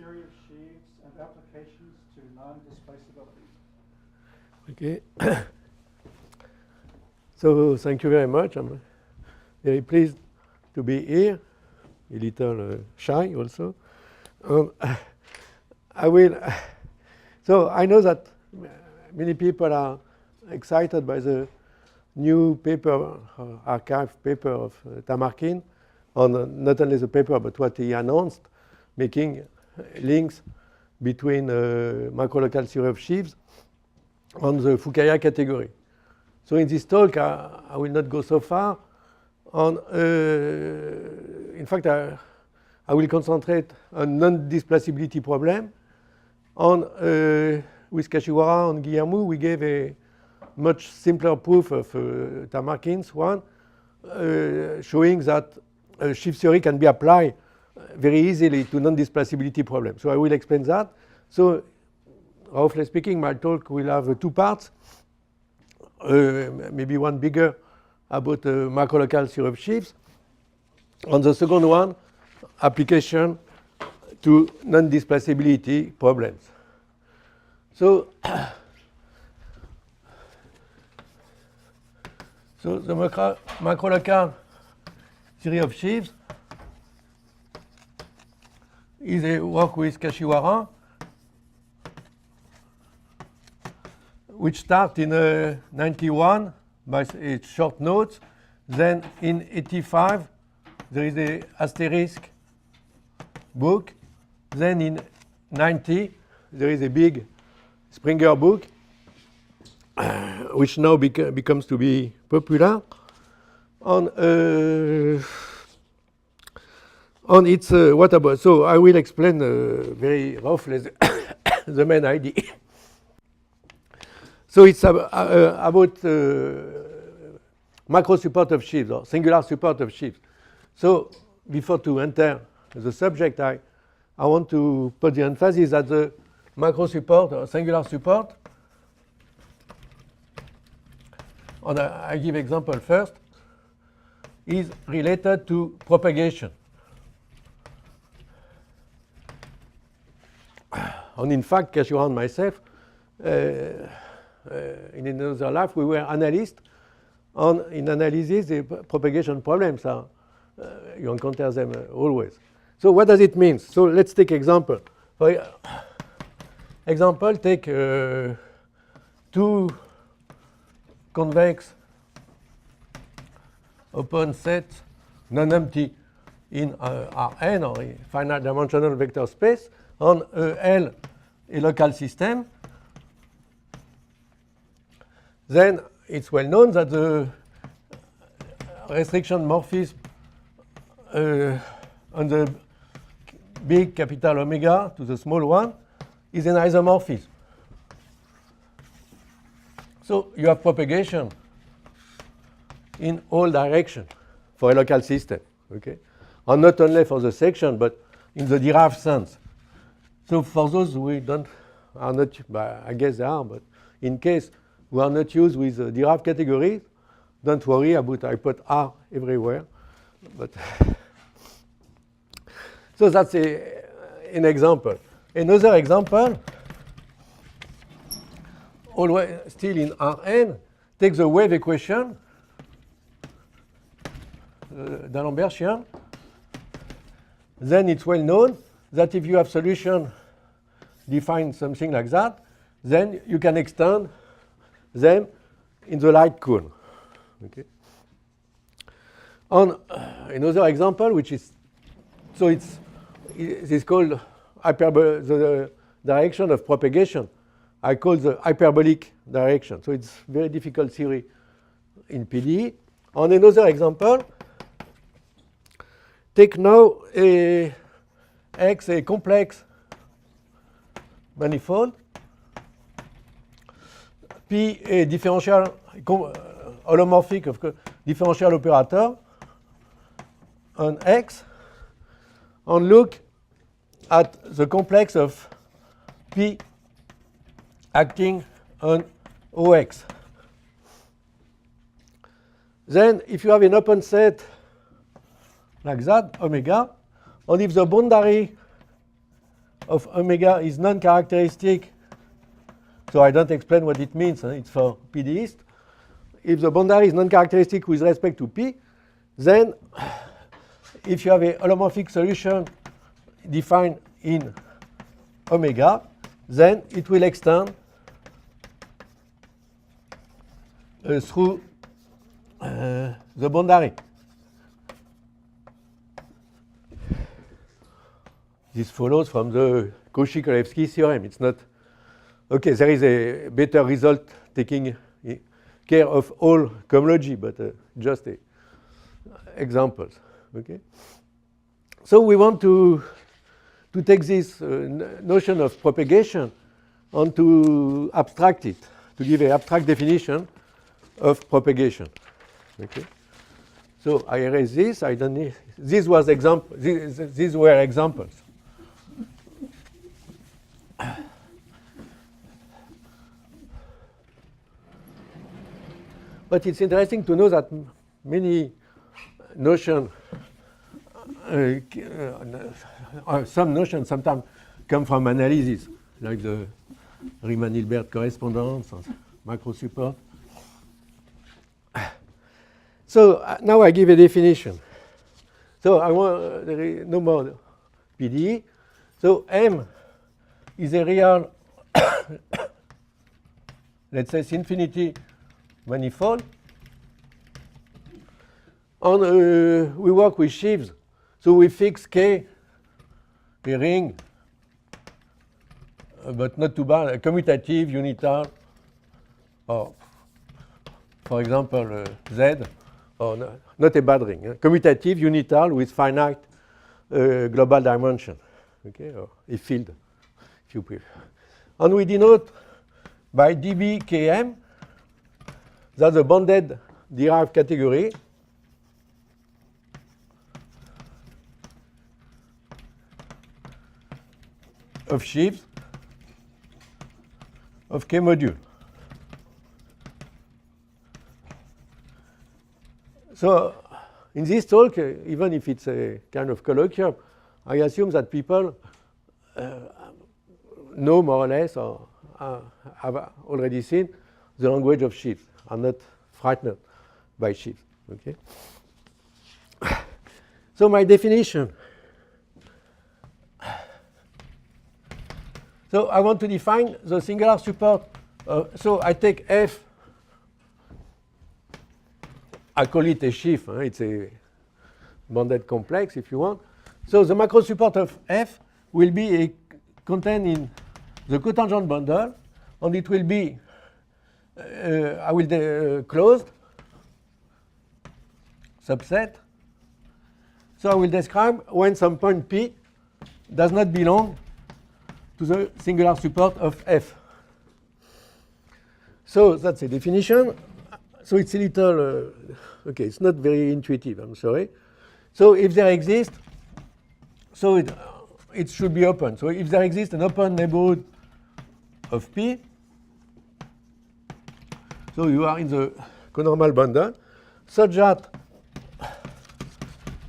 theory of sheaves and applications to non-displaceability. Okay. So thank you very much. I'm very pleased to be here. A little shy also. I will. So I know that many people are excited by the new paper, archive paper of Tamarkin, on not only the paper but what he announced, making links between macrolocal theory of sheaves on the Fukaya category. So in this talk, I will not go so far. In fact, I will concentrate on non-displaceability problem. With Kashiwara and Guillermo, we gave a much simpler proof of Tamarkin's one, showing that sheaf theory can be applied very easily to non-displaceability problems. So I will explain that. So roughly speaking, my talk will have two parts. Maybe one bigger about macrolocal theory of sheaves. On the second one, application to non-displaceability problems. So, the macrolocal theory of sheaves is a work with Kashiwara, which starts in 91 by its short notes. Then in 85, there is a asterisk book. Then in 90, there is a big Springer book, which now becomes to be popular. On its what about? So I will explain very roughly the main idea. So it's about macro support of sheaves or singular support of sheaves. So before to enter the subject, I want to put the emphasis that the macro support or singular support, and I give example first, is related to propagation. And in fact, Kashiwara and myself, in another life, we were analysts. And in analysis, the propagation problems are, you encounter them always. So what does it mean? So let's take example. For example, take two convex open sets non-empty in Rn, or a finite dimensional vector space, on L a local system. Then it's well known that the restriction morphism on the big capital omega to the small one is an isomorphism. So you have propagation in all directions for a local system, okay? And not only for the section, but in the derived sense. So for those who are not, I guess they are, but in case we are not used with the derived categories, don't worry about I put R everywhere. But so that's an example. Another example, always still in Rn, take the wave equation, D'Alembertian. Then it's well known that if you have solution define something like that, then you can extend them in the light cone. Okay. On another example, which is it's called the direction of propagation. I call the hyperbolic direction. So it's very difficult theory in PDE. On another example, take now a complex manifold, P a differential holomorphic of differential operator on X, and look at the complex of P acting on OX. Then if you have an open set like that, omega, and if the boundary of omega is non-characteristic, so I don't explain what it means, it's for PDEist. If the boundary is non-characteristic with respect to P, then if you have a holomorphic solution defined in omega, then it will extend through the boundary. This follows from the Cauchy-Kolevsky theorem. It's not okay. There is a better result taking care of all cohomology, but just examples. Okay. So we want to take this notion of propagation and to abstract it, to give an abstract definition of propagation. Okay. So I erase this. I don't need. These were examples. But it's interesting to know that many notions, some notions sometimes come from analysis, like the Riemann-Hilbert correspondence and macro support. So now I give a definition. So I want no more PDE. So M is a real, let's say, infinity manifold. And we work with sheaves. So we fix K, a ring, but not too bad, a commutative, unitar, or for example, Z, or not a bad ring, commutative, unitar with finite global dimension, okay, or a field, if you prefer. And we denote by dBkm, that's a bounded derived category of sheaves of K module. So in this talk, even if it's a kind of colloquium, I assume that people know more or less or have already seen the language of sheaves, are not frightened by sheaves. Okay. So my definition. So I want to define the singular support. So I take F. I call it a sheaf. It's a bounded complex, if you want. So the macro support of F will be contained in the cotangent bundle, and it will be closed subset. So I will describe when some point P does not belong to the singular support of F. So that's a definition. So it's a little, okay, it's not very intuitive, I'm sorry. So if there exists, so it should be open. So if there exists an open neighborhood of P, so you are in the conormal bundle, such that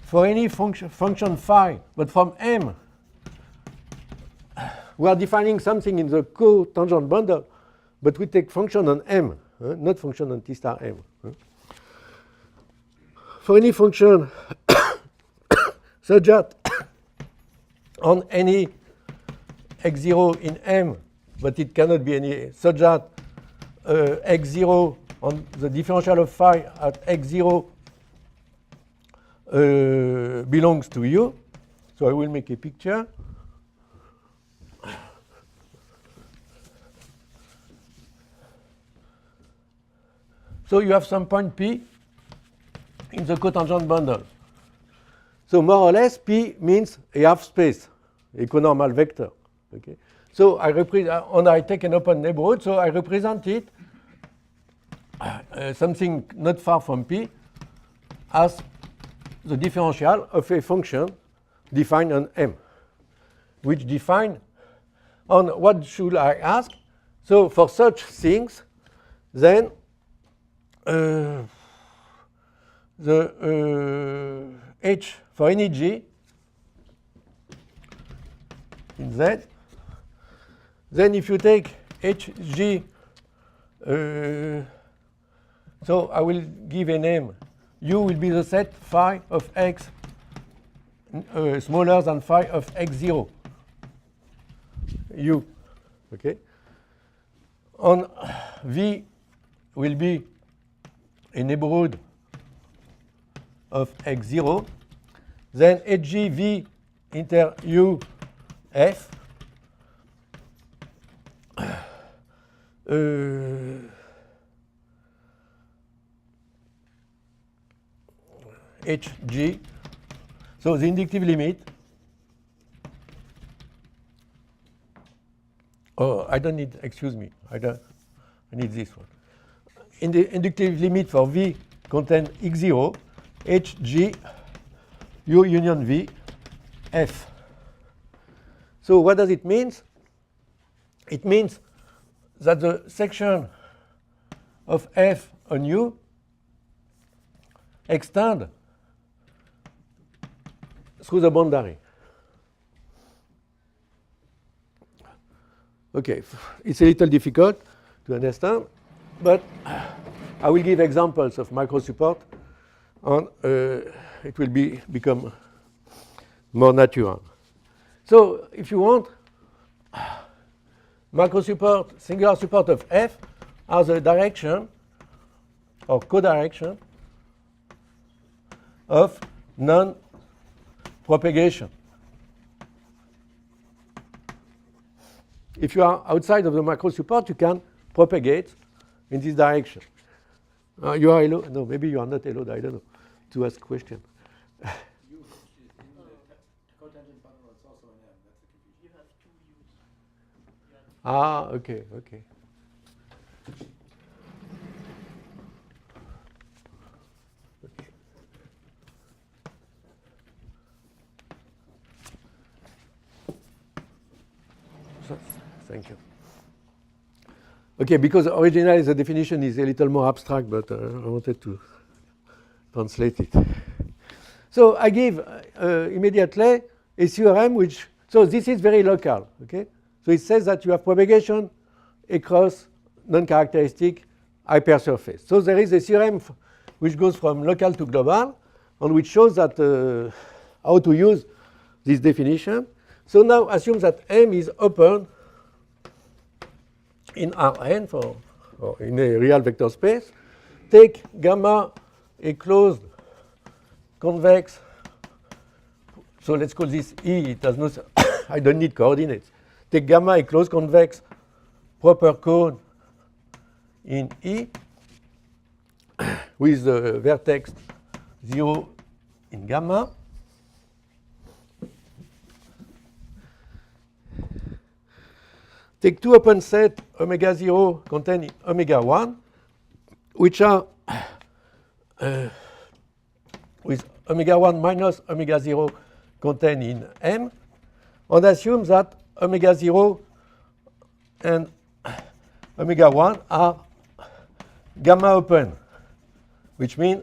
for any function phi, but from M, we are defining something in the cotangent bundle, but we take function on M, not function on T star M. For any function such that on any x0 in M, but it cannot be any, such that x0 on the differential of phi at x0 belongs to U. So I will make a picture. So you have some point P in the cotangent bundle. So more or less, P means a half space, a conormal vector. Okay. So I represent, and I take an open neighborhood. So I represent it something not far from P as the differential of a function defined on M, which define on what should I ask? So for such things, then the H for any G in Z. Then if you take HG, so I will give a name. U will be the set phi of x smaller than phi of x0. U, okay? On V will be a neighborhood of x0. Then HG V inter U F HG. So the inductive limit. Oh, I don't need, excuse me, I need this one. In the inductive limit for V contain x0, HG U union V F. So what does it mean? It means that the section of F on U extend through the boundary. Okay, it's a little difficult to understand, but I will give examples of microsupport, and it will become more natural. So if you want, microsupport, singular support of F are the direction or codirection of non-propagation. If you are outside of the microsupport, you can propagate in this direction. You are alone? No, maybe you are not alone, I don't know, to ask question. U is in the cotangent bundle, it's also an M. That's the confusion. You have two U's. Okay, okay. Thank you. Okay, because originally the definition is a little more abstract, but I wanted to translate it. So I give immediately a theorem which, so this is very local, okay? So it says that you have propagation across non-characteristic hypersurface. So there is a theorem which goes from local to global, and which shows that how to use this definition. So now assume that M is open in Rn or in a real vector space. Take gamma a closed convex. So let's call this E. It has no. I don't need coordinates. Take gamma a closed convex proper cone in E with the vertex 0 in gamma. Take two open set omega 0 containing omega 1, which are with omega 1 minus omega 0 contained in M, and assume that omega 0 and omega 1 are gamma open, which means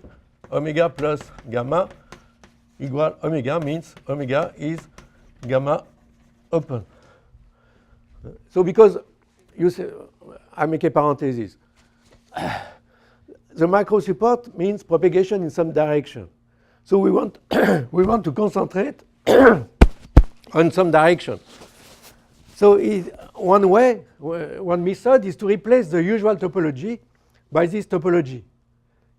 omega plus gamma equal omega means omega is gamma open. So because you say, I make a parenthesis. The microsupport means propagation in some direction. So we want we want to concentrate on some direction. So one way, one method is to replace the usual topology by this topology.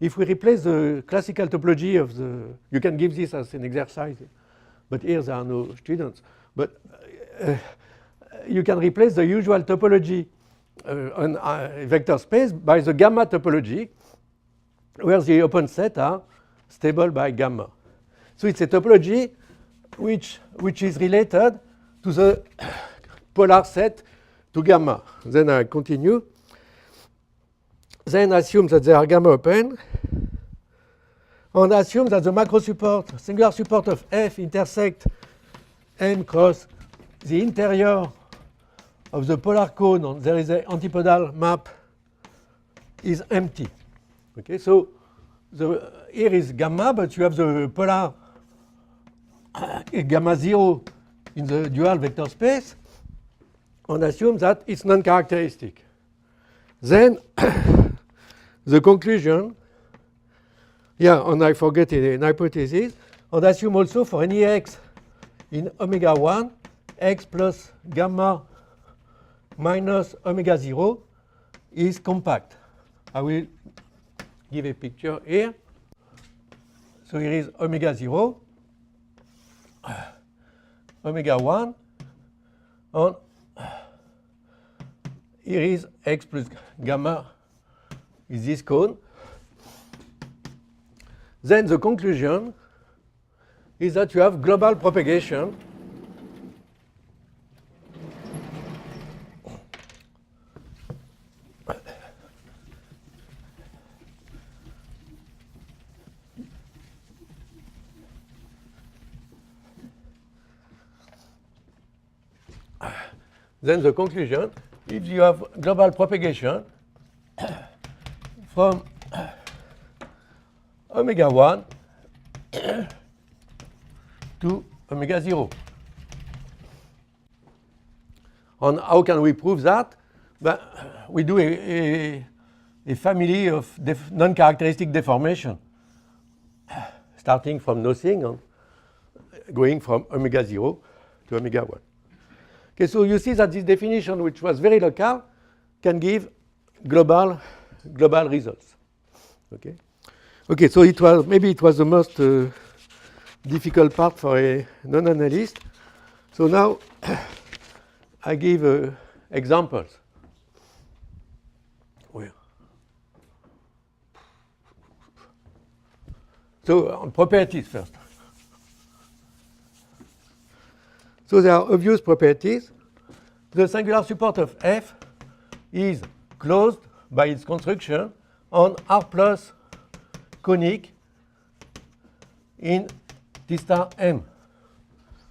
If we replace the classical topology of the, you can give this as an exercise, but here there are no students. But you can replace the usual topology on a vector space by the gamma topology, where the open set are stable by gamma. So it's a topology which is related to the polar set to gamma. Then I continue. Then assume that they are gamma open, and assume that the macro support, singular support of F intersect M cross the interior of the polar cone, and there is an antipodal map, is empty. Okay, so here is gamma, but you have the polar gamma 0 in the dual vector space and assume that it's non-characteristic. Then the conclusion, and I forget an hypothesis, and assume also for any x in omega 1, x plus gamma minus omega 0 is compact. I will give a picture here. So here is omega 0, omega 1, and here is x plus gamma is this cone. Then the conclusion is that you have global propagation then the conclusion, if you have global propagation from omega 1 to omega 0. And how can we prove that? But we do a family of non-characteristic deformation, starting from nothing and going from omega 0 to omega 1. Okay, so you see that this definition, which was very local, can give global results. Okay. Okay, so maybe it was the most difficult part for a non-analyst. So now I give examples. Where? So on properties first. So there are obvious properties. The singular support of F is closed by its construction on R plus conic in T star M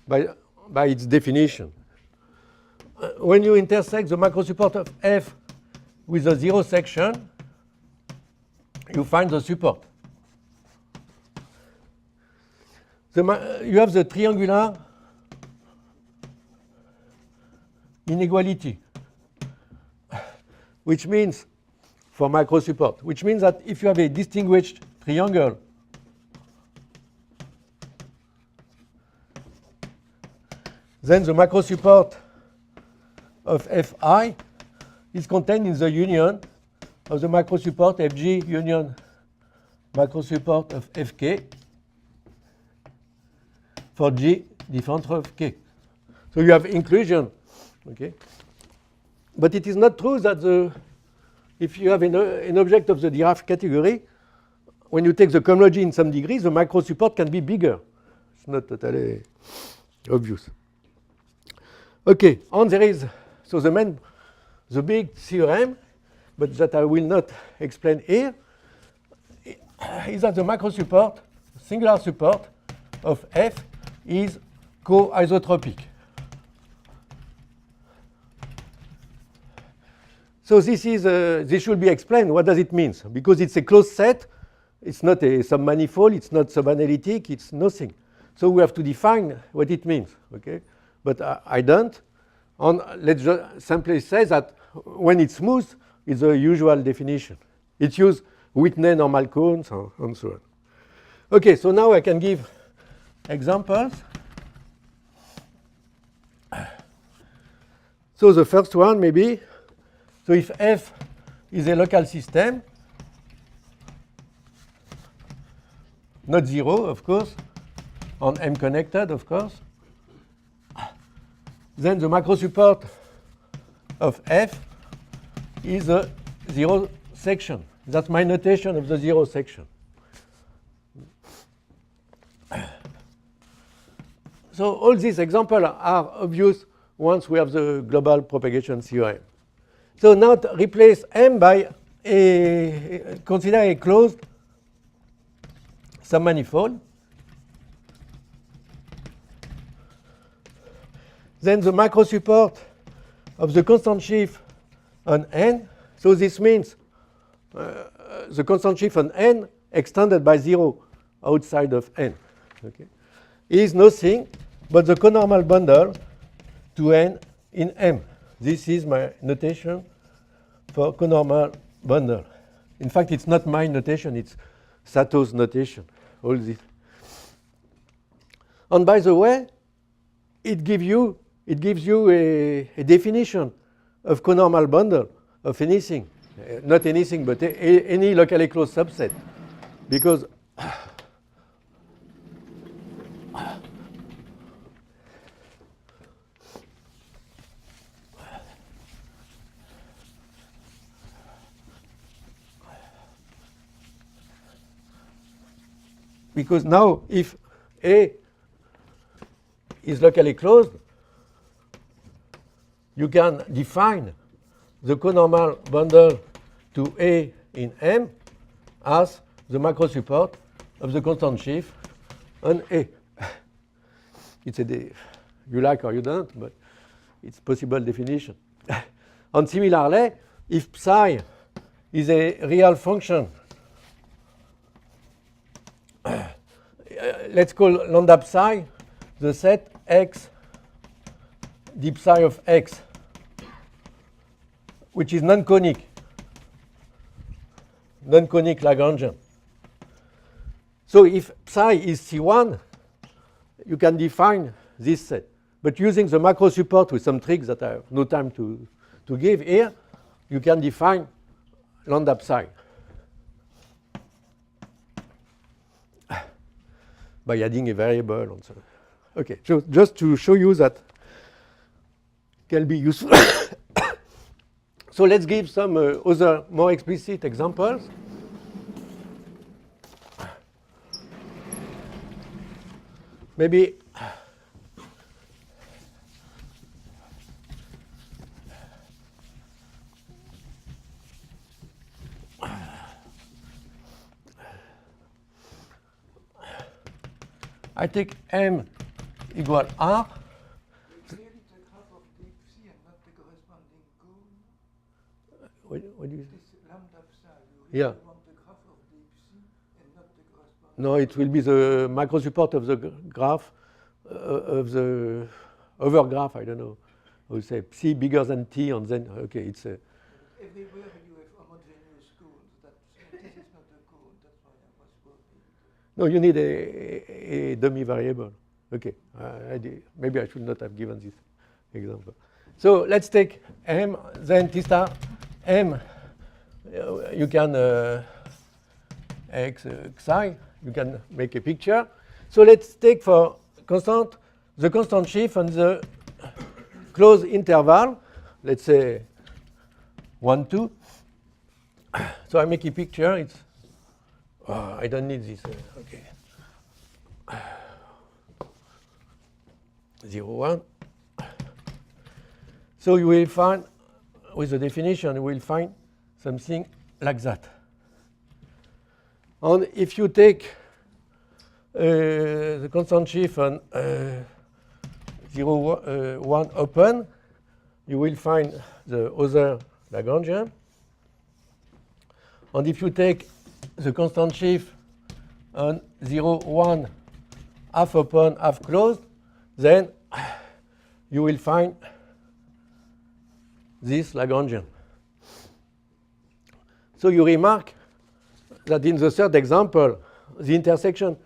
by its definition. When you intersect the macro support of F with a zero section, you find the support. You have the triangular inequality, which means, for macro support, which means that if you have a distinguished triangle then the macro support of Fi is contained in the union of the macro support Fg union macro support of Fk for G different from K. So you have inclusion. Okay, but it is not true that if you have an object of the Dirac category, when you take the cohomology in some degree, the macro support can be bigger. It's not totally obvious. Okay, and there is the big theorem, but that I will not explain here, is that the macro support, singular support of F is co-isotropic. So this should be explained. What does it mean? Because it's a closed set. It's not a submanifold. It's not subanalytic. It's nothing. So we have to define what it means. Okay, but I don't. And let's just simply say that when it's smooth, it's a usual definition. It's used Whitney normal cones and so on. Okay, so now I can give examples. So the first one maybe. So if F is a local system, not zero, of course, on M connected, of course, then the macro support of F is a zero section. That's my notation of the zero section. So all these examples are obvious once we have the global propagation theorem. So now replace M by consider a closed submanifold. Then the macro support of the constant sheaf on N. So this means the constant sheaf on N extended by 0 outside of N. Okay, is nothing but the conormal bundle to n in M. This is my notation for conormal bundle. In fact, it's not my notation, it's Sato's notation, all this. And by the way, it gives you a definition of conormal bundle of anything. Not anything, but any locally closed subset. Because now if A is locally closed, you can define the conormal bundle to A in M as the macro support of the constant sheaf on A. It's you like or you don't, but it's possible definition. And similarly, if psi is a real function, let's call lambda psi the set X d psi of X, which is non-conic Lagrangian. So if psi is C1, you can define this set. But using the macro support with some tricks that I have no time to give here, you can define lambda psi by adding a variable and so on. Okay, so just to show you that can be useful. So let's give some other more explicit examples. Maybe I take M equal R. Clearly the graph of deep psi and not the corresponding goal. What do you say? This lambda psi, you Yeah. want the graph of deep psi and not the corresponding. No, it will be the macro support of the graph, of the over graph, I don't know. I would say psi bigger than t, and then, okay, it's a. Everywhere you have homogeneous goals, this is not a goal, that's why I was working. No, you need a dummy variable. Okay, maybe I should not have given this example. So let's take M, then T star M. You can xi, you can make a picture. So let's take for constant the constant sheaf and the closed interval. Let's say 1, 2. So I make a picture. It's I don't need this. Okay. 0, 1. So you will find, with the definition, you will find something like that. And if you take the constant sheaf and 0, 1 open, you will find the other Lagrangian. And if you take the constant sheaf and 0, 1 half open, half closed, then you will find this Lagrangian. So you remark that in the third example, the intersection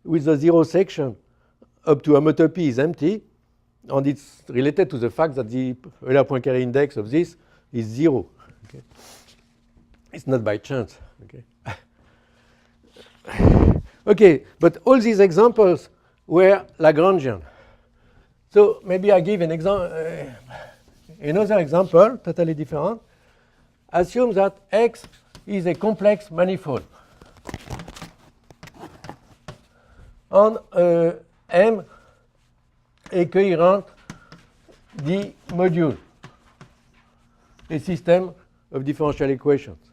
with the zero section up to homotopy is empty, and it's related to the fact that the Euler Poincaré index of this is 0. Okay. It's not by chance. Okay. Okay, but all these examples were Lagrangian. So maybe I give an another example, totally different. Assume that X is a complex manifold. And M a coherent D module, a system of differential equations.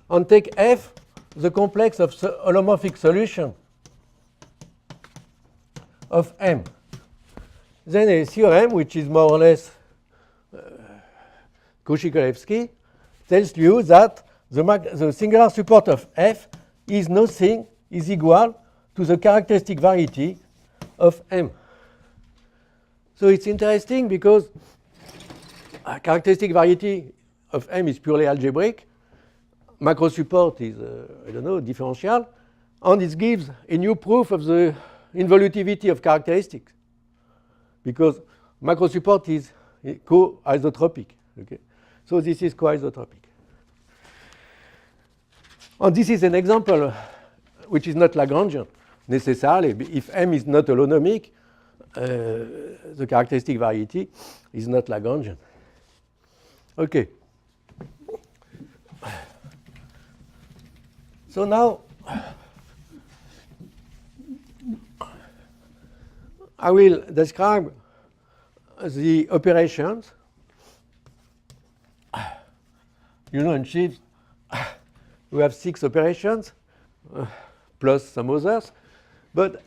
And take F, the complex of holomorphic solution of M. Then a theorem, which is more or less Cauchy-Kolevsky, tells you that the singular support of F is equal to the characteristic variety of M. So it's interesting because characteristic variety of M is purely algebraic. Macro support is, I don't know, differential. And it gives a new proof of the involutivity of characteristics. Because macro support is co-isotropic. Okay? So this is co-isotropic. And this is an example which is not Lagrangian necessarily. If M is not holonomic, the characteristic variety is not Lagrangian. Okay. So now I will describe the operations. You know, in sheaves, we have 6 operations, plus some others. But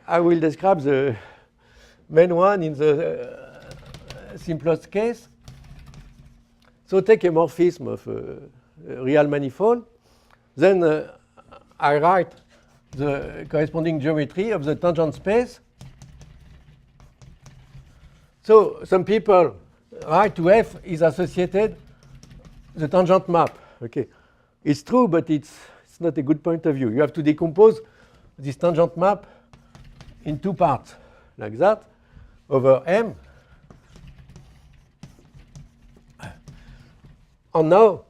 I will describe the main one in the simplest case. So take a morphism of a real manifold. Then I write the corresponding geometry of the tangent space. So some people write to F is associated the tangent map. Okay, it's true, but it's not a good point of view. You have to decompose this tangent map in 2 parts, like that, over M. And now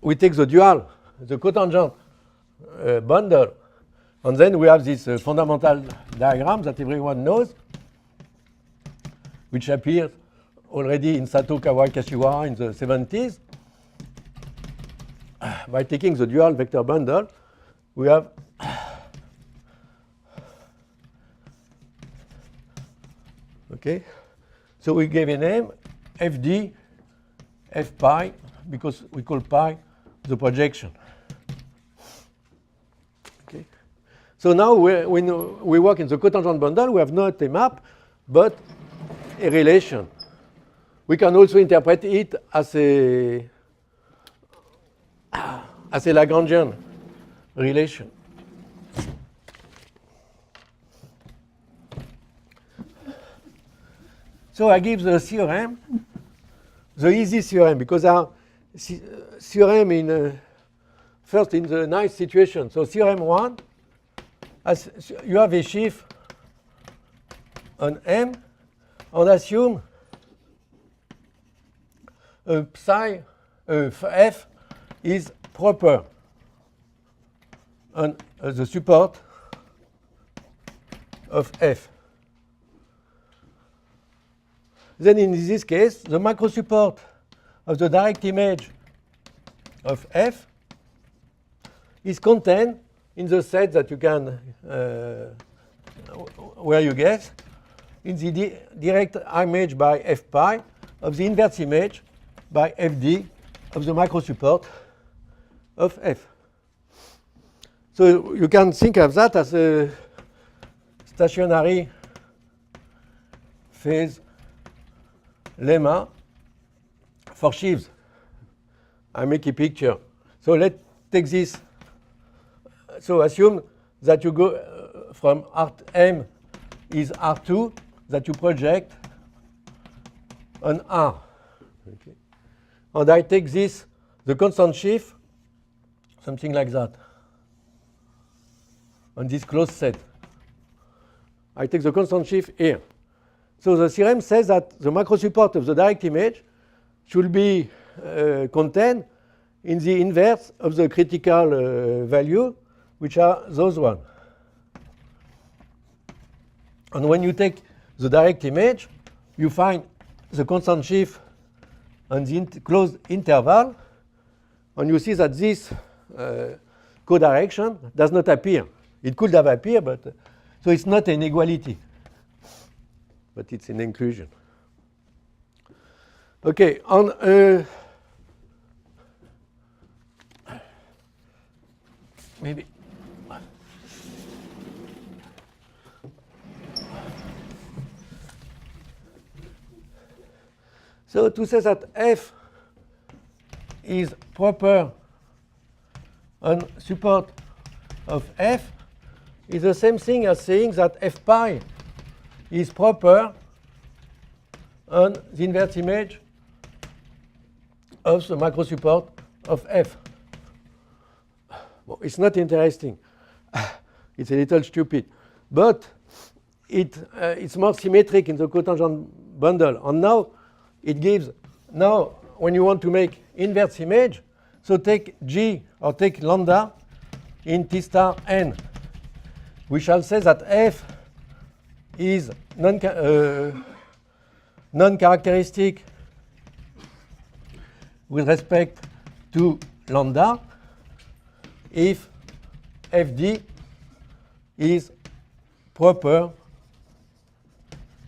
we take the dual, the cotangent bundle, and then we have this fundamental diagram that everyone knows, which appears already in Sato, Kawai, Kashiwara in the 70s. By taking the dual vector bundle, we have okay. So we gave a name, Fd, F pi, because we call pi the projection. Okay. So now when we work in the cotangent bundle, we have not a map, but a relation. We can also interpret it as a Lagrangian relation. So I give the theorem, the easy theorem, because our theorem in first in the nice situation. So theorem 1, as you have a sheaf on M, and assume psi F is proper on the support of F. Then in this case, the macro support of the direct image of F is contained in the set that you can, where you guess, in the direct image by F pi of the inverse image by Fd of the macro support of F. So you can think of that as a stationary phase lemma for sheaves. I make a picture. So let's take this. So assume that you go from M is R2 that you project on R. Okay. And I take this, the constant sheaf, something like that, on this closed set. I take the constant sheaf here. So the theorem says that the macro support of the direct image should be contained in the inverse of the critical value, which are those ones. And when you take the direct image, you find the constant sheaf on the closed interval, and you see that this codirection does not appear. It could have appeared, but so it's not an equality, but it's an inclusion. Okay, on maybe. So to say that F is proper on support of F is the same thing as saying that f pi is proper on the inverse image of the macro support of f. Well, it's not interesting. It's a little stupid. But it's more symmetric in the cotangent bundle. And now it gives, now when you want to make inverse image, so take G or take lambda in T star n. We shall say that f is non-characteristic with respect to lambda if fd is proper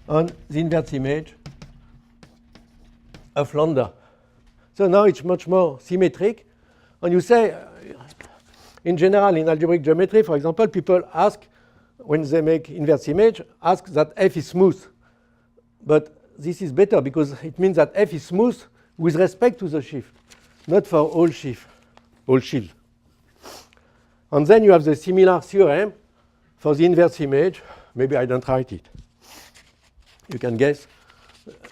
on the inverse image of lambda. So now it's much more symmetric. And you say, in general, in algebraic geometry, for example, people ask, when they make inverse image, ask that f is smooth. But this is better because it means that f is smooth with respect to the sheaf, not for all sheaf, all shield. And then you have the similar theorem for the inverse image. Maybe I don't write it. You can guess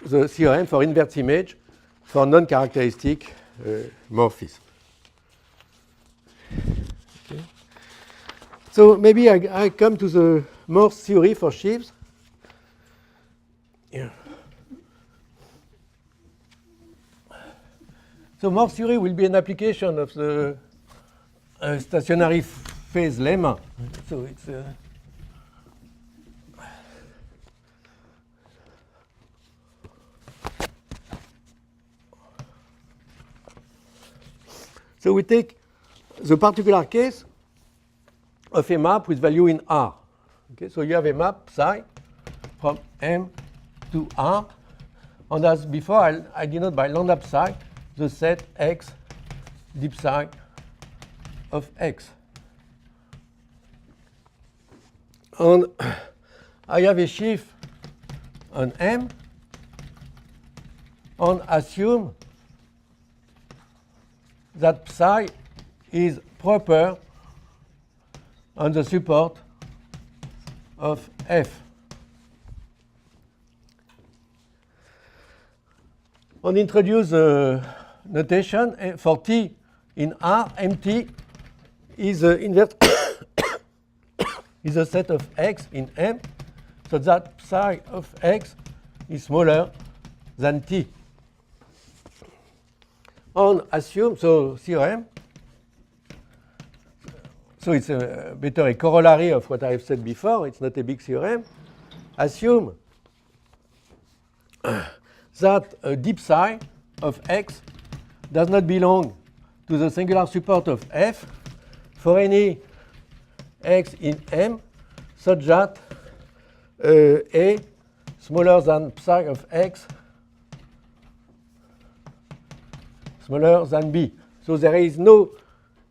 the theorem for inverse image for non-characteristic morphism. Okay. So maybe I come to the Morse theory for sheaves. Yeah. So Morse theory will be an application of the stationary phase lemma. So it's so we take the particular case of a map with value in R. Okay, so you have a map psi from M to R, and as before, I denote by lambda psi the set X d psi of X. And I have a sheaf on M, and assume that psi is proper on the support of F. And introduce a notation for T in R, MT is the inverse is a set of X in M, so that psi of X is smaller than T. And assume, so theorem, so it's better a corollary of what I've said before, it's not a big theorem. Assume that a d psi of X does not belong to the singular support of F for any X in M such that A smaller than psi of X smaller than B. So there is no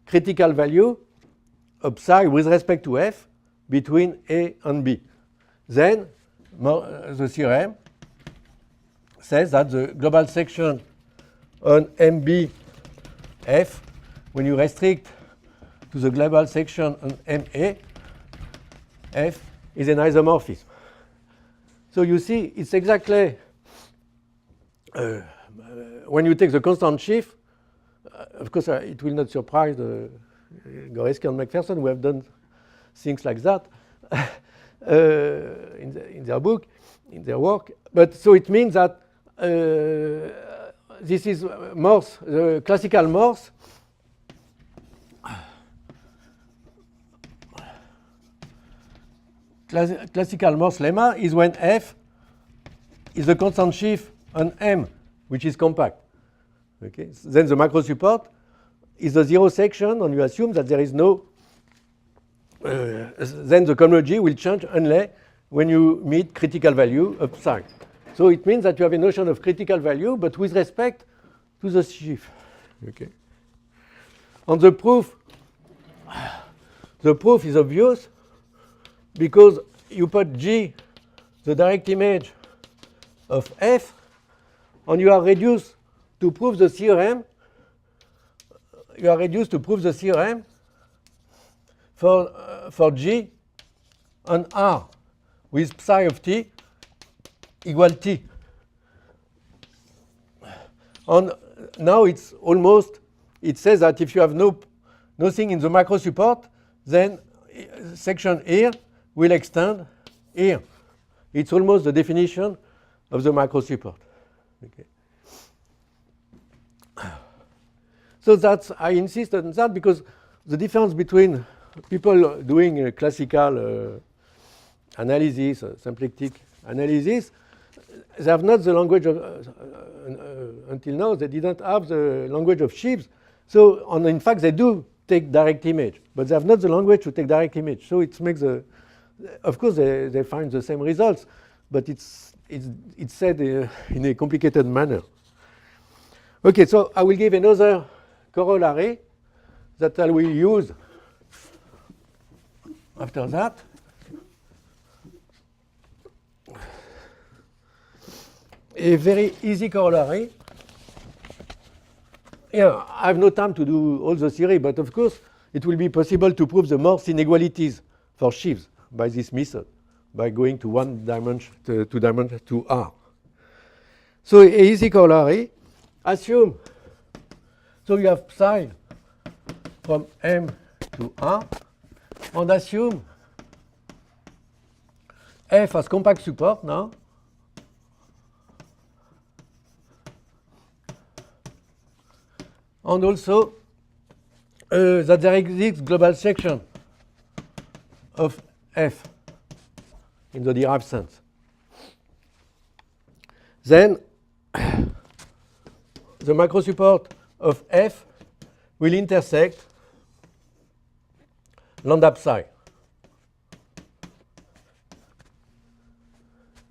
critical value of psi with respect to F between A and B. Then the theorem says that the global section on MB F, when you restrict to the global section on MA F, is an isomorphism. So you see, it's exactly when you take the constant sheaf, of course, it will not surprise Goreski and McPherson, who have done things like that in their book, in their work. But so it means that this is Morse, classical Morse. Classical Morse lemma is when F is a constant sheaf on M, which is compact. Okay. Then the macro support is the zero section, and you assume that there is no. Then the cohomology will change only when you meet critical value of psi. So it means that you have a notion of critical value, but with respect to the sheaf. Okay. And the proof is obvious because you put G, the direct image of F, and you are reduced to prove the theorem. You are reduced to prove the theorem for G on R with psi of t equal t. And now it's almost, it says that if you have nothing in the macro support, then section here will extend here. It's almost the definition of the macro support. Okay. So that's, I insist on that because the difference between people doing a classical analysis, symplectic analysis, they have not the language of, until now, they didn't have the language of sheaves. So, in fact, they do take direct image, but they have not the language to take direct image. So it makes of course, they find the same results, but it's said in a complicated manner. Okay, so I will give another corollary that I will use after that. A very easy corollary. Yeah, I have no time to do all the theory, but of course it will be possible to prove the Morse inequalities for sheaves by this method, by going to one dimension, to dimension to R. So a easy corollary, assume, so you have psi from M to R, and assume F as compact support now, and also that there exists global section of F in the derived sense. Then the macro support of F will intersect lambda psi.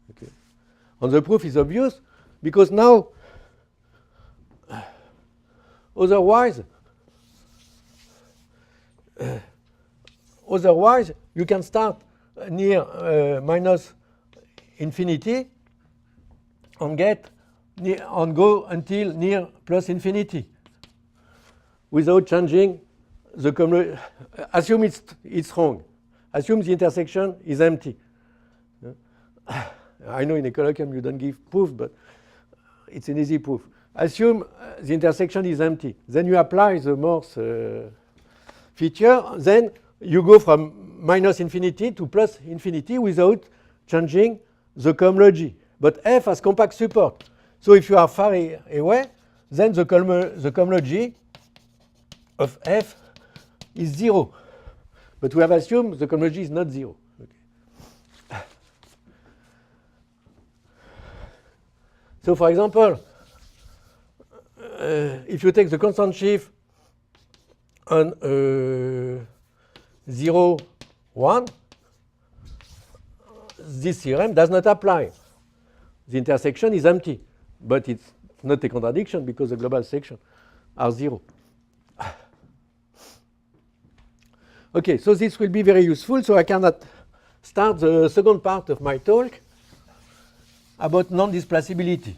Okay. And the proof is obvious because now, otherwise, you can start near minus infinity and get and go until near plus infinity without changing the assume it's wrong. Assume the intersection is empty. I know in a colloquium you don't give proof, but it's an easy proof. Assume the intersection is empty. Then you apply the Morse feature. Then you go from minus infinity to plus infinity without changing the cohomology. But F has compact support. So if you are far away, then the cohomology of F is 0. But we have assumed the cohomology is not 0. Okay. So for example, if you take the constant sheaf on 0, 1, this theorem does not apply. The intersection is empty, but it's not a contradiction because the global section are 0. Okay, so this will be very useful. So I cannot start the second part of my talk about non-displaceability.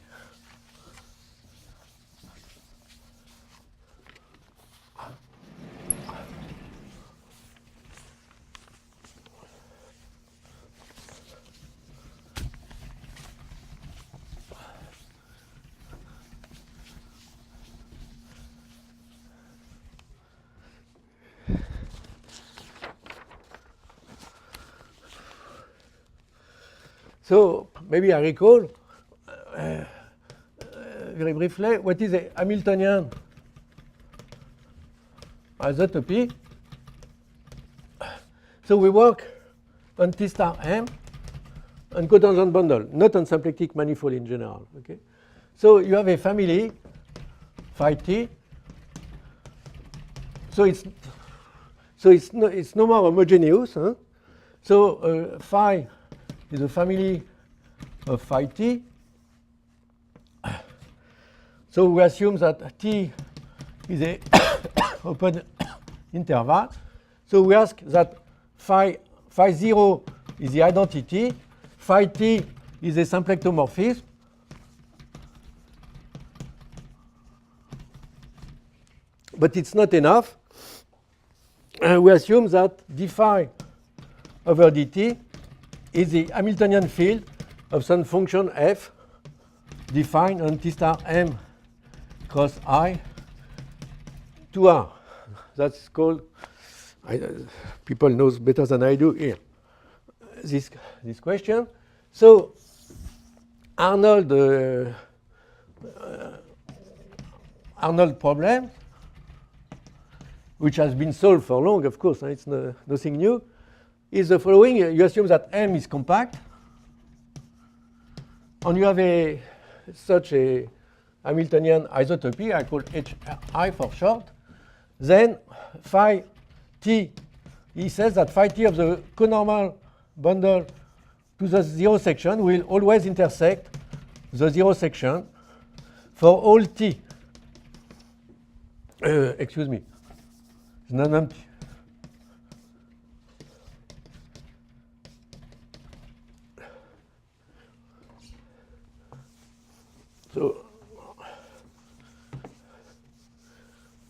So maybe I recall very briefly what is a Hamiltonian isotopy. So we work on T star M on cotangent bundle, not on symplectic manifold in general. Okay, so you have a family phi T. So it's no more homogeneous. Huh? So phi is a family of phi T. So we assume that T is a open interval. So we ask that phi 0 is the identity, phi T is a symplectomorphism. But it's not enough. We assume that d phi over dt is the Hamiltonian field of some function f defined on T star m cross I to R. That's called, people knows better than I do here, this question. So Arnold problem, which has been solved for long, of course, it's nothing new, is the following. You assume that M is compact, and you have such a Hamiltonian isotopy, I call HI for short. Then phi t, he says that phi t of the conormal bundle to the zero section will always intersect the zero section for all t. Excuse me, it's non-empty. So,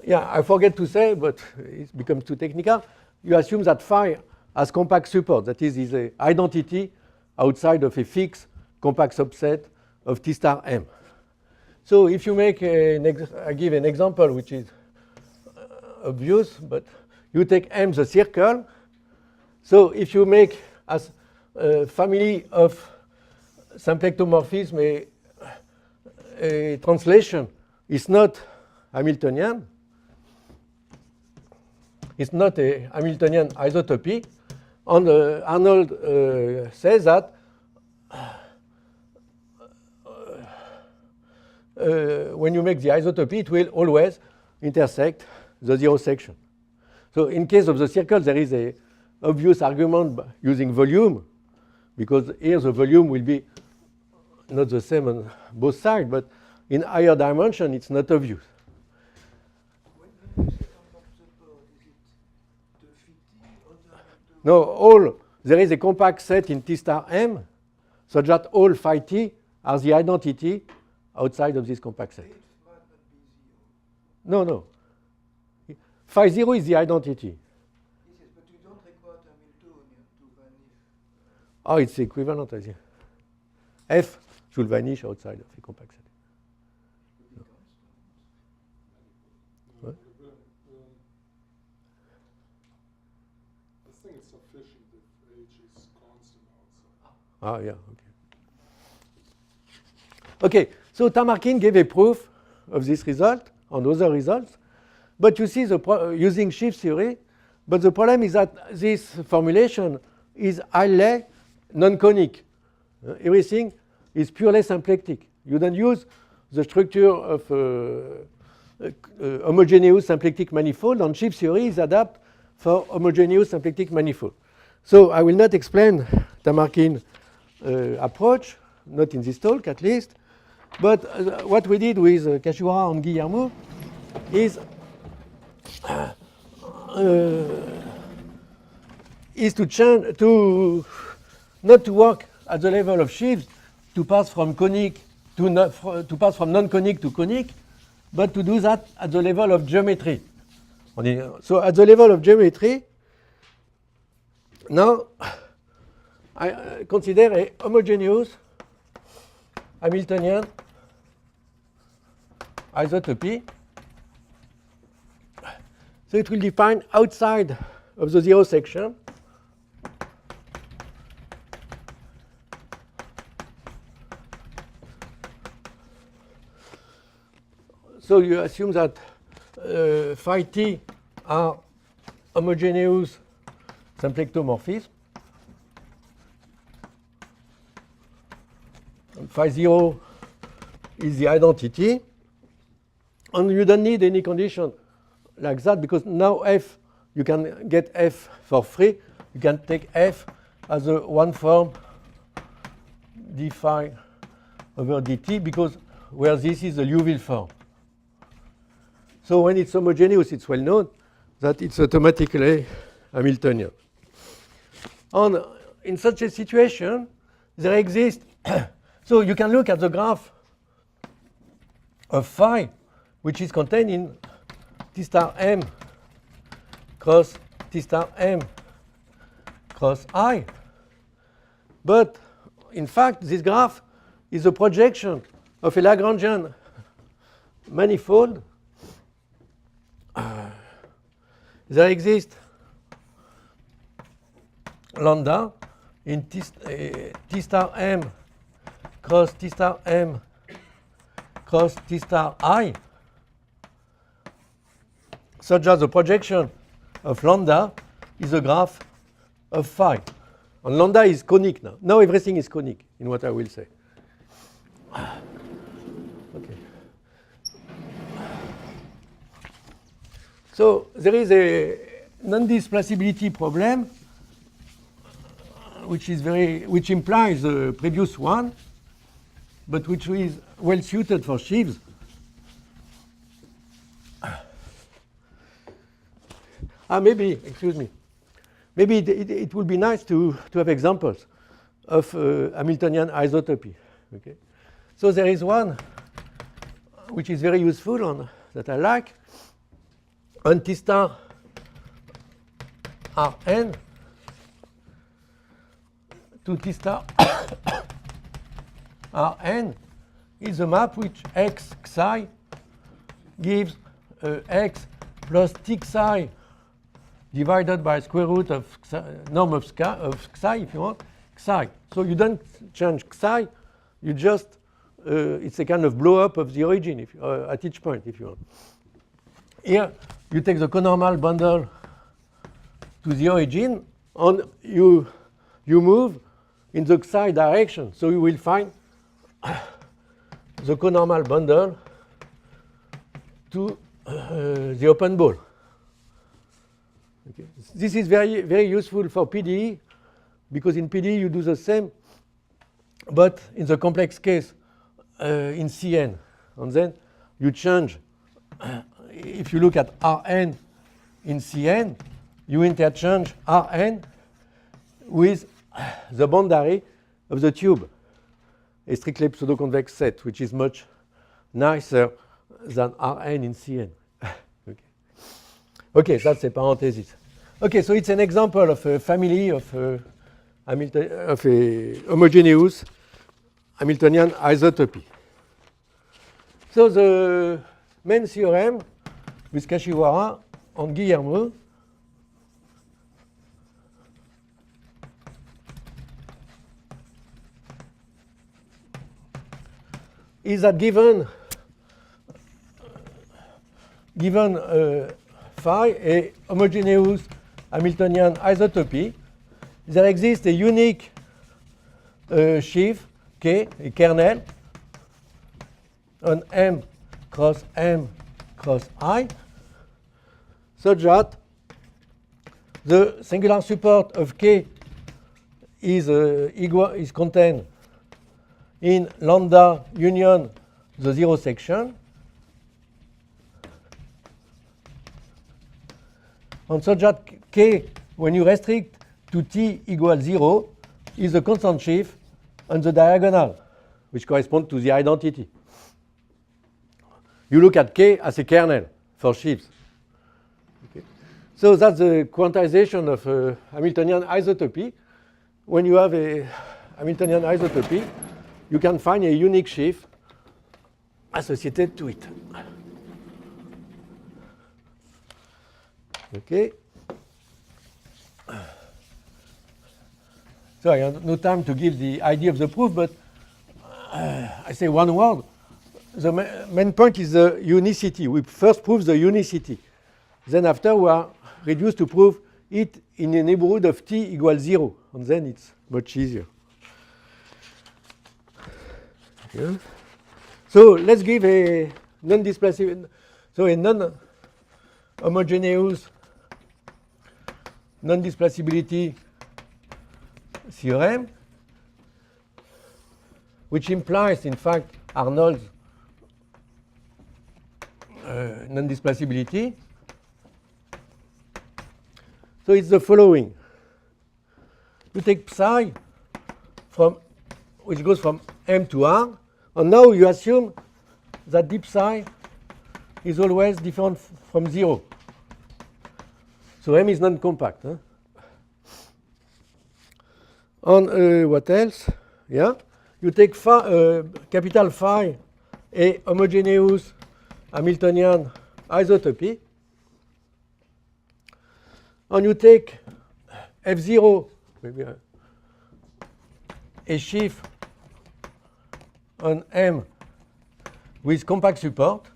yeah, I forget to say, but it becomes too technical. You assume that phi has compact support, that is an identity outside of a fixed compact subset of T star M. So if you make I give an example which is obvious, but you take M the circle. So if you make as a family of symplectomorphism a translation is not Hamiltonian, it's not a Hamiltonian isotopy, and Arnold says that when you make the isotopy, it will always intersect the zero section. So in case of the circle, there is an obvious argument using volume, because here the volume will be not the same on both sides, but in higher dimension, it's not obvious. When you say compact support, is it the phi t or the No, all, there is a compact set in T star M, such that all phi t are the identity outside of this compact set. It might not be zero. No. Phi 0 is the identity. Yes, but you don't require Hamiltonian to vanish. Oh, it's equivalent, I think. F should vanish outside of a compact set. What? I think it's sufficient if H is constant outside. Ah, yeah, okay. Okay, so Tamarkin gave a proof of this result and other results. But you see, using shift theory, but the problem is that this formulation is highly non-conic. Everything is purely symplectic. You don't use the structure of homogeneous symplectic manifold, and shift theory is adapted for homogeneous symplectic manifold. So I will not explain Tamarkin approach, not in this talk at least, but what we did with Kashiwara and Guillermo is to change, not to work at the level of shifts, to pass from conic to pass from non-conic to conic, but to do that at the level of geometry. So at the level of geometry, now I consider a homogeneous Hamiltonian isotopy. So it will define outside of the zero section so you assume that phi t are homogeneous symplectomorphism. And phi 0 is the identity. And you don't need any condition like that, because now f, you can get f for free. You can take f as a one form d phi over dt, because where this is the Liouville form. So when it's homogeneous, it's well known that it's automatically Hamiltonian. And in such a situation, there exists, so you can look at the graph of phi, which is contained in T star m cross T star m cross I. But in fact, this graph is a projection of a Lagrangian manifold. There exists lambda in T star M cross T star M cross T star I, such as the projection of lambda is a graph of phi. And lambda is conic now. Now everything is conic in what I will say. Okay. So there is a non-displaceability problem which implies the previous one, but which is well suited for sheaves. Maybe it would be nice to have examples of Hamiltonian isotopy. Okay? So there is one which is very useful and that I like, on T star Rn to T star Rn is a map which x psi gives x plus t psi divided by square root of norm of psi, if you want, psi. So you don't change psi, you just, it's a kind of blow up of the origin if at each point, if you want. Here, you take the conormal bundle to the origin, and you move in the psi direction. So you will find the conormal bundle to the open ball. Okay. This is very, very useful for PDE, because in PDE you do the same, but in the complex case in Cn. And then you change. If you look at Rn in Cn, you interchange Rn with the boundary of the tube, a strictly pseudoconvex set, which is much nicer than Rn in Cn. Okay, that's a parenthesis. Okay, so it's an example of a family of a homogeneous Hamiltonian isotopy. So the main theorem with Kashiwara and Guillermo is that given phi, a homogeneous Hamiltonian isotopy, there exists a unique sheaf K, a kernel, on M cross I, such that the singular support of K is contained in lambda union the zero section, and such that K, when you restrict to T equals 0, is a constant sheaf on the diagonal, which corresponds to the identity. You look at K as a kernel for sheaves. Okay. So that's the quantization of Hamiltonian isotopy. When you have a Hamiltonian isotopy, you can find a unique sheaf associated to it. Okay. So I have no time to give the idea of the proof, but I say one word. The main point is the unicity. We first prove the unicity. Then after we are reduced to prove it in a neighborhood of t equals 0. And then it's much easier. Yeah. So let's give a non-displaceable, so a non-homogeneous non-displaceability theorem, which implies, in fact, Arnold's non-displaceability. So it's the following. You take psi which goes from M to R, and now you assume that d psi is always different from 0. So M is non-compact. Huh? On what else? Yeah, you take capital phi a homogeneous Hamiltonian isotopy, and you take F0, maybe a sheaf on M with compact support.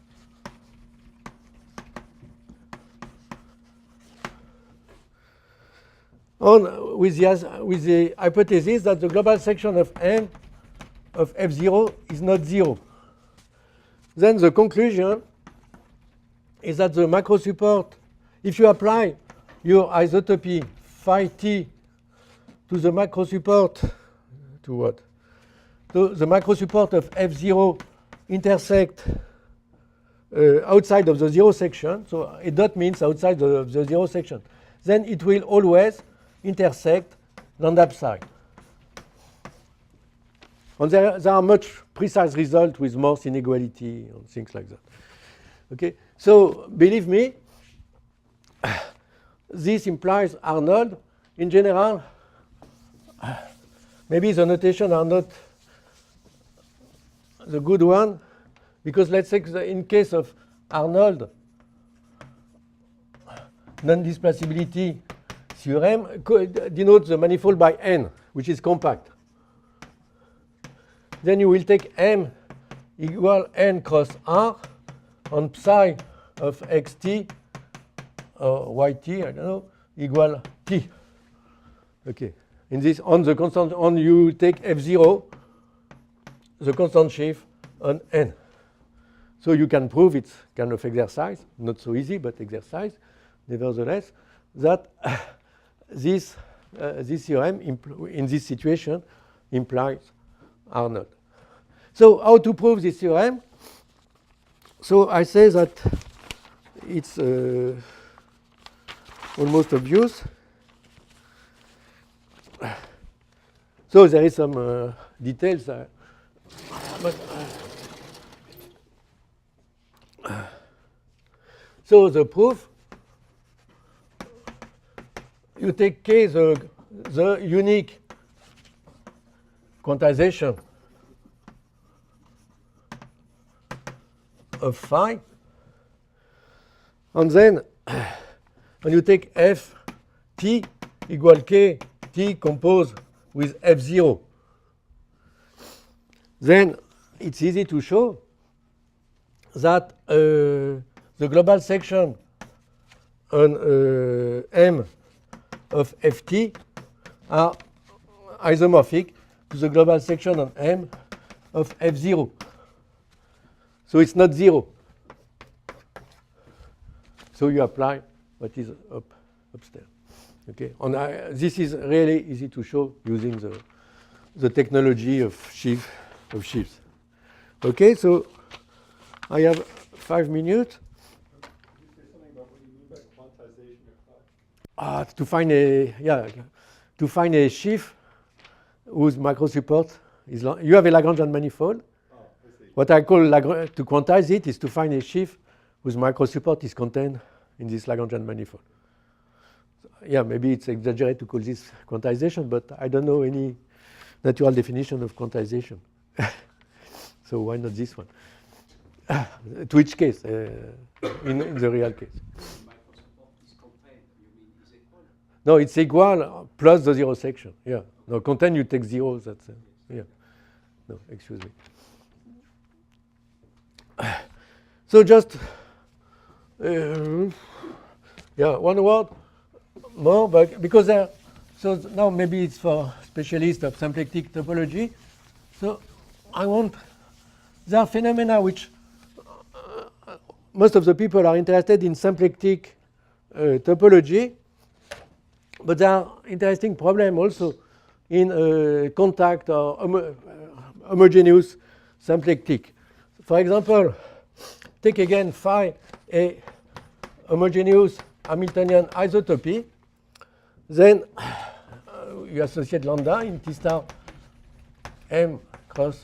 On with the hypothesis that the global section of M of F0 is not 0. Then the conclusion is that the macro support, if you apply your isotopy phi t to the macro support, to what? So the macro support of F0 intersect outside of the 0 section. So a dot means outside of the 0 section. Then it will always intersect lambda psi. And there are much precise results with Morse inequality and things like that. Okay, so believe me, this implies Arnold. In general, maybe the notation are not the good one, because let's say in case of Arnold, non-displaceability theorem denotes the manifold by n, which is compact. Then you will take M equal n cross R on psi of xt or yt, I don't know, equal t. Okay. In this, on the constant, on you take F0, the constant sheaf on n. So you can prove it's kind of exercise, not so easy, but exercise, nevertheless, that this theorem in this situation implies Arnold. So how to prove this theorem? So I say that it's almost obvious. So there is some details, but so the proof, you take K, the unique quantization of phi, and then when you take F t equal K t composed with F0, then it's easy to show that the global section on M of Ft are isomorphic to the global section on M of F0. So it's not 0. So you apply what is upstairs. Okay, and this is really easy to show using the technology of sheaves. Okay, so I have 5 minutes. Can you say something about what you mean by quantization of phi? To find a sheaf whose macro support is long. You have a Lagrangian manifold. Oh, I see. What I call to quantize it is to find a sheaf whose macro support is contained in this Lagrangian manifold. Yeah, maybe it's exaggerated to call this quantization, but I don't know any natural definition of quantization. So why not this one? To which case, in the real case? No, it's equal plus the 0 section. Yeah. No, content you take 0. That's yeah. No, excuse me. So just one word more, but because so now maybe it's for specialists of symplectic topology. So there are phenomena which most of the people are interested in symplectic topology, but there are interesting problems also in contact or homogeneous symplectic. For example, take again phi a homogeneous Hamiltonian isotopy. Then you associate lambda in T star M cross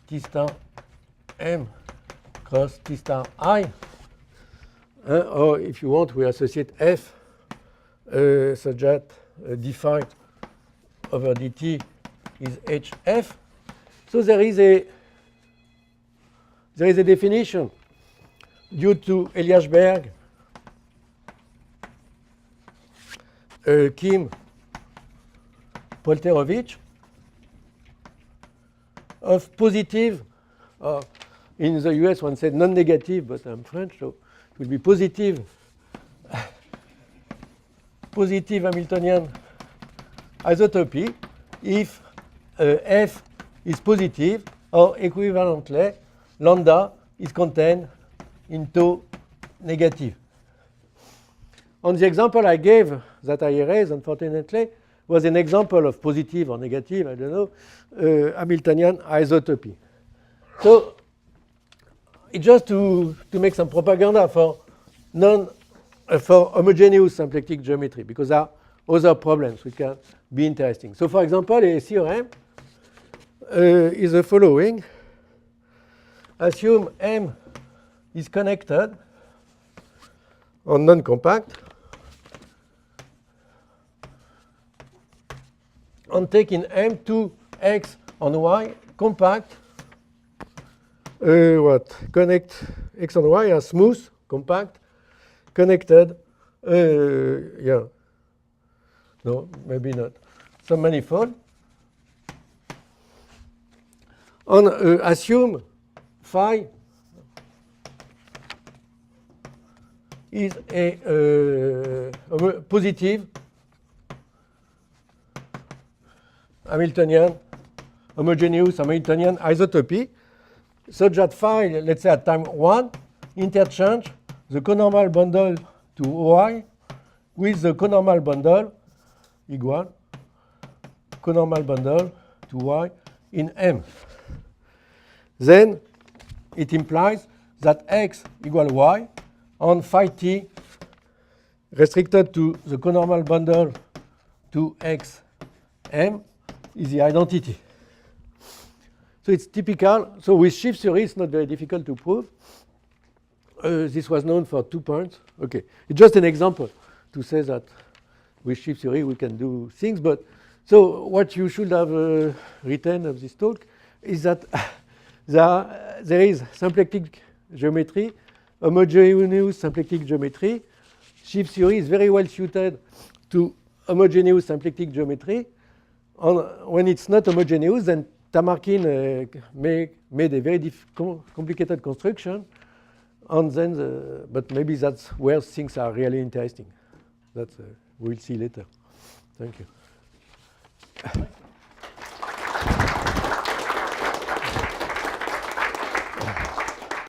T star M cross T star I. Or if you want, we associate F such that d phi over dt is hf. So there is a definition due to Eliashberg, Kim, Polterovich, of positive, in the US one said non-negative, but I'm French, so it will be positive, positive Hamiltonian isotopy if F is positive, or equivalently, lambda is contained in tau negative. On the example I gave, that I erased unfortunately, was an example of positive or negative, I don't know, Hamiltonian isotopy. So it's just to make some propaganda for homogeneous symplectic geometry, because there are other problems which can be interesting. So for example, a theorem is the following. Assume M is connected on non-compact, and taking M to X on Y compact, connect X and Y are smooth, compact, connected, no, maybe not, some manifold. On assume phi is a positive Hamiltonian, homogeneous Hamiltonian isotopy, such that phi, let's say at time 1, interchange the conormal bundle to OI with the conormal bundle equal conormal bundle to Y in M. Then it implies that X equal Y on phi t restricted to the conormal bundle to X M is the identity. So it's typical. So with shift theory, it's not very difficult to prove. This was known for 2 points. Okay, it's just an example to say that with shift theory we can do things. But so what you should have written of this talk is that there is symplectic geometry, homogeneous symplectic geometry. Shift theory is very well suited to homogeneous symplectic geometry. When it's not homogeneous, then Tamarkin made a very complicated construction, and then but maybe that's where things are really interesting. That we'll see later. Thank you.